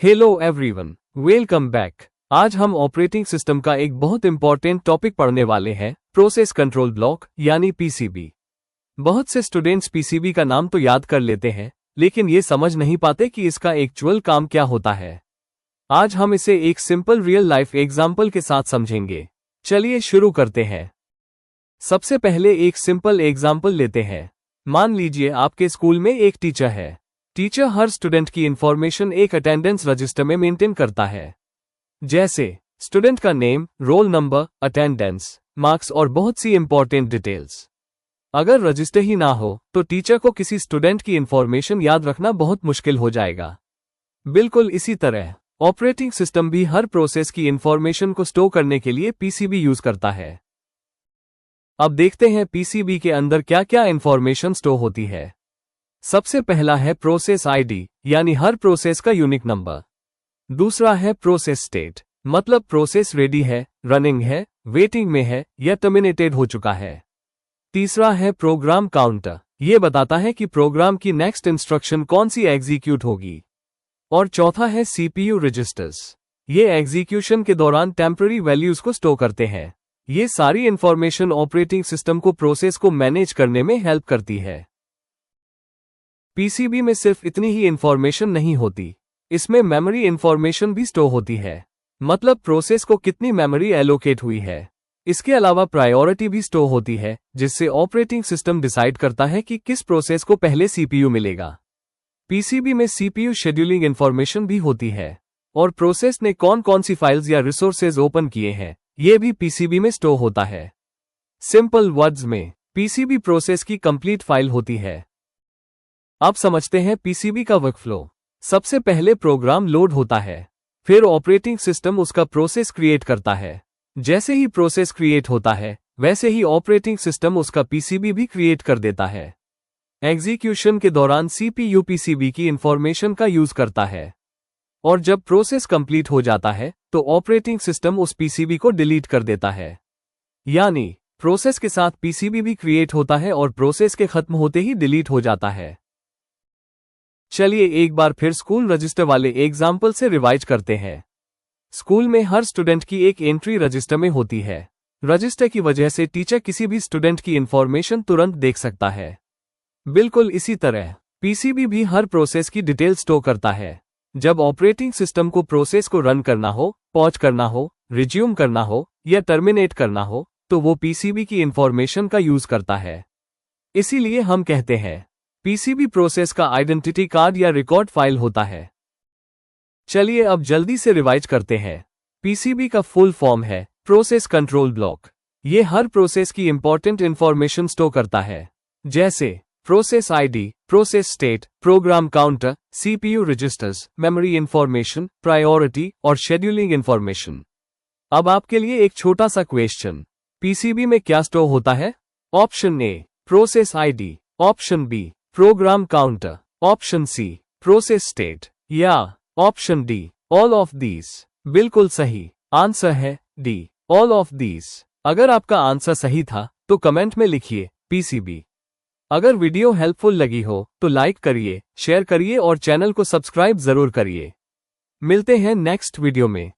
Hello everyone, welcome back. आज हम operating system का एक बहुत इंपॉर्टेंट टॉपिक पढ़ने वाले हैं, प्रोसेस कंट्रोल ब्लॉक यानी पीसीबी। बहुत से स्टूडेंट्स पीसीबी का नाम तो याद कर लेते हैं, लेकिन ये समझ नहीं पाते कि इसका एक्चुअल काम क्या होता है। आज हम इसे एक सिंपल रियल लाइफ एग्जाम्पल के साथ समझेंगे। चलिए शुरू करते हैं। सबसे पहले एक सिंपल एग्जाम्पल लेते हैं। मान लीजिए आपके स्कूल में एक टीचर है। टीचर हर स्टूडेंट की इंफॉर्मेशन एक अटेंडेंस रजिस्टर में मेंटेन करता है, जैसे स्टूडेंट का name, roll number, attendance, marks और बहुत सी इंपॉर्टेंट डिटेल्स। अगर रजिस्टर ही ना हो तो टीचर को किसी स्टूडेंट की इंफॉर्मेशन याद रखना बहुत मुश्किल हो जाएगा। बिल्कुल इसी तरह ऑपरेटिंग सिस्टम भी हर प्रोसेस की इंफॉर्मेशन को स्टोर करने के लिए पीसीबी यूज करता है। अब देखते हैं पीसीबी के अंदर क्या क्या इंफॉर्मेशन स्टोर होती है। सबसे पहला है प्रोसेस आईडी, यानी हर प्रोसेस का यूनिक नंबर। दूसरा है प्रोसेस स्टेट, मतलब प्रोसेस रेडी है, रनिंग है, वेटिंग में है या टर्मिनेटेड हो चुका है। तीसरा है प्रोग्राम काउंटर, ये बताता है कि प्रोग्राम की नेक्स्ट इंस्ट्रक्शन कौन सी एग्जीक्यूट होगी। और चौथा है सीपीयू रजिस्टर्स, ये एग्जीक्यूशन के दौरान टेम्पररी वैल्यूज को स्टोर करते हैं। ये सारी इंफॉर्मेशन ऑपरेटिंग सिस्टम को प्रोसेस को मैनेज करने में हेल्प करती है। पीसीबी में सिर्फ इतनी ही इंफॉर्मेशन नहीं होती, इसमें मेमोरी इंफॉर्मेशन भी स्टोर होती है, मतलब प्रोसेस को कितनी मेमोरी एलोकेट हुई है। इसके अलावा प्रायोरिटी भी स्टोर होती है, जिससे ऑपरेटिंग सिस्टम डिसाइड करता है कि किस प्रोसेस को पहले सीपीयू मिलेगा। पीसीबी में सीपीयू शेड्यूलिंग इंफॉर्मेशन भी होती है, और प्रोसेस ने कौन कौन सी फाइल्स या रिसोर्सेज ओपन किए हैं, ये भी पीसीबी में स्टोर होता है। सिंपल वर्ड्स में पीसीबी प्रोसेस की कंप्लीट फाइल होती है। अब समझते हैं पीसीबी का वर्कफ्लो। सबसे पहले प्रोग्राम लोड होता है, फिर ऑपरेटिंग सिस्टम उसका प्रोसेस क्रिएट करता है। जैसे ही प्रोसेस क्रिएट होता है, वैसे ही ऑपरेटिंग सिस्टम उसका पीसीबी भी क्रिएट कर देता है। एग्जीक्यूशन के दौरान सीपीयू पीसीबी की इंफॉर्मेशन का यूज करता है, और जब प्रोसेस कंप्लीट हो जाता है तो ऑपरेटिंग सिस्टम उस पीसीबी को डिलीट कर देता है। यानी प्रोसेस के साथ पीसीबी भी क्रिएट होता है और प्रोसेस के खत्म होते ही डिलीट हो जाता है। चलिए एक बार फिर स्कूल रजिस्टर वाले एग्जाम्पल से रिवाइज करते हैं। स्कूल में हर स्टूडेंट की एक एंट्री रजिस्टर में होती है। रजिस्टर की वजह से टीचर किसी भी स्टूडेंट की इंफॉर्मेशन तुरंत देख सकता है। बिल्कुल इसी तरह पीसीबी भी हर प्रोसेस की डिटेल स्टोर करता है। जब ऑपरेटिंग सिस्टम को प्रोसेस को रन करना हो, पॉज करना हो, रिज्यूम करना हो या टर्मिनेट करना हो, तो वो पीसीबी की इंफॉर्मेशन का यूज करता है। इसीलिए हम कहते हैं पीसीबी प्रोसेस का आइडेंटिटी कार्ड या रिकॉर्ड फाइल होता है। चलिए अब जल्दी से रिवाइज करते हैं। पीसीबी का फुल फॉर्म है प्रोसेस कंट्रोल ब्लॉक। ये हर प्रोसेस की इंपॉर्टेंट इंफॉर्मेशन स्टोर करता है, जैसे process ID, process state, program counter, CPU registers, memory information, priority और शेड्यूलिंग इंफॉर्मेशन। अब आपके लिए एक छोटा सा क्वेश्चन, पीसीबी में क्या स्टोर होता है? Option A process ID, option B program counter, option C process state या option D all of these. बिल्कुल सही आंसर है डी ऑल ऑफ दीज। अगर आपका आंसर सही था तो कमेंट में लिखिए पीसीबी। अगर वीडियो हेल्पफुल लगी हो तो लाइक करिए, शेयर करिए और चैनल को सब्सक्राइब जरूर करिए। मिलते हैं नेक्स्ट वीडियो में।